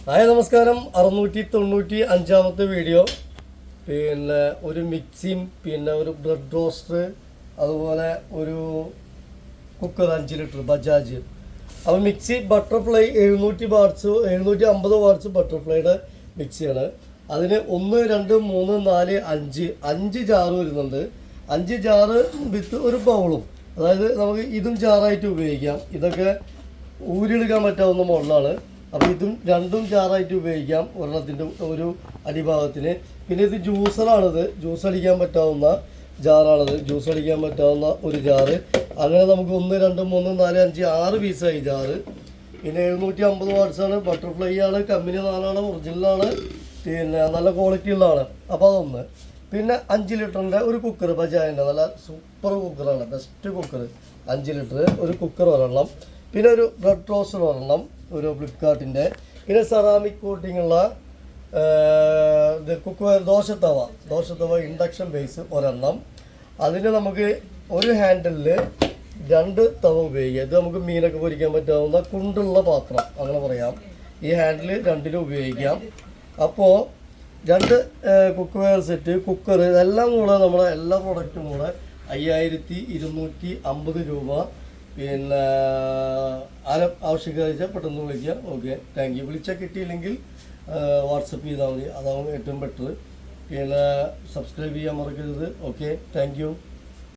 Hi നമസ്കാരം. 695 video. പിന്നെ ഒരു മിക്സിയും പിന്നെ ഒരു ബ്രെഡ് റോസ്റ്റർ, അതുപോലെ ഒരു കുക്കർ 5 ലിറ്റർ ബജാജ്. അപ്പോൾ മിക്സി ബട്ടർഫ്ലൈ 700 വാട്ട്സ് 750 വാട്ട്സ് ബട്ടർഫ്ലൈയുടെ മിക്സിയാണ്. അതിന് 1 2 3 4 5 ജാറ് വരുന്നുണ്ട്. 5 ജാറ് വിത്ത് ഒരു ബൗളും. അതായത് നമുക്ക് ഇതും ജാറായിട്ട് ഉപയോഗിക്കാം. ഇതൊക്കെ ഊരിയെടുക്കാൻ പറ്റാവുന്ന മോഡലാണ്. അപ്പോൾ ഇതും രണ്ടും ജാറായിട്ട് ഉപയോഗിക്കാം ഒരെണ്ണത്തിൻ്റെ ഒരു അടിഭാഗത്തിന്. പിന്നെ ഇത് ജ്യൂസറാണിത്, ജ്യൂസ് അടിക്കാൻ പറ്റാവുന്ന ജാറാണിത്, ജ്യൂസ് അടിക്കാൻ പറ്റാവുന്ന ഒരു ജാറ്. അങ്ങനെ നമുക്ക് 1 2 3 4 5 6 പീസായി ജാറ്. പിന്നെ 750 വാട്ട്സാണ്, ബട്ടർഫ്ലൈ ആണ്, കമ്പനി നാലാണ്, ഒറിജിനലാണ്, പിന്നെ നല്ല ക്വാളിറ്റി ഉള്ളതാണ്. അപ്പോൾ അതൊന്ന്. പിന്നെ 5 ലിറ്ററിൻ്റെ ഒരു കുക്കർ ബജാജിൻ്റെ നല്ല സൂപ്പർ കുക്കറാണ്, ബെസ്റ്റ് കുക്കർ. 5 ലിറ്റർ ഒരു കുക്കർ ഒരെണ്ണം. പിന്നെ ഒരു ബ്രെഡ് റോസ്റ്റർ ഒരെണ്ണം, ഒരു ഫ്ലിപ്കാർട്ടിൻ്റെ. പിന്നെ സെറാമിക് കോട്ടിങ്ങുള്ള ഇത് കുക്കർ ദോശത്തവ ഇൻഡക്ഷൻ ബേസ് ഒരെണ്ണം. അതിന് നമുക്ക് ഒരു ഹാൻഡിലിൽ 2 തവ ഉപയോഗിക്കാം. ഇത് നമുക്ക് മീനൊക്കെ പൊരിക്കാൻ പറ്റാവുന്ന കുണ്ടുള്ള പാത്രം അങ്ങനെ പറയാം. ഈ ഹാൻഡിൽ 2ലും ഉപയോഗിക്കാം. അപ്പോൾ 2 കുക്ക് വെയർ സെറ്റ്, കുക്കർ, ഇതെല്ലാം കൂടെ നമ്മുടെ എല്ലാ പ്രൊഡക്റ്റും കൂടെ 5250 രൂപ. പിന്നെ ആവശ്യക്കാർ പെട്ടെന്ന് വിളിക്കുക. Okay, thank you. വിളിച്ചാൽ കിട്ടിയില്ലെങ്കിൽ വാട്സപ്പ് ചെയ്താൽ മതി, അതാവും ഏറ്റവും ബെറ്റർ. പിന്നെ സബ്സ്ക്രൈബ് ചെയ്യാൻ മറക്കരുത്. Okay, thank you.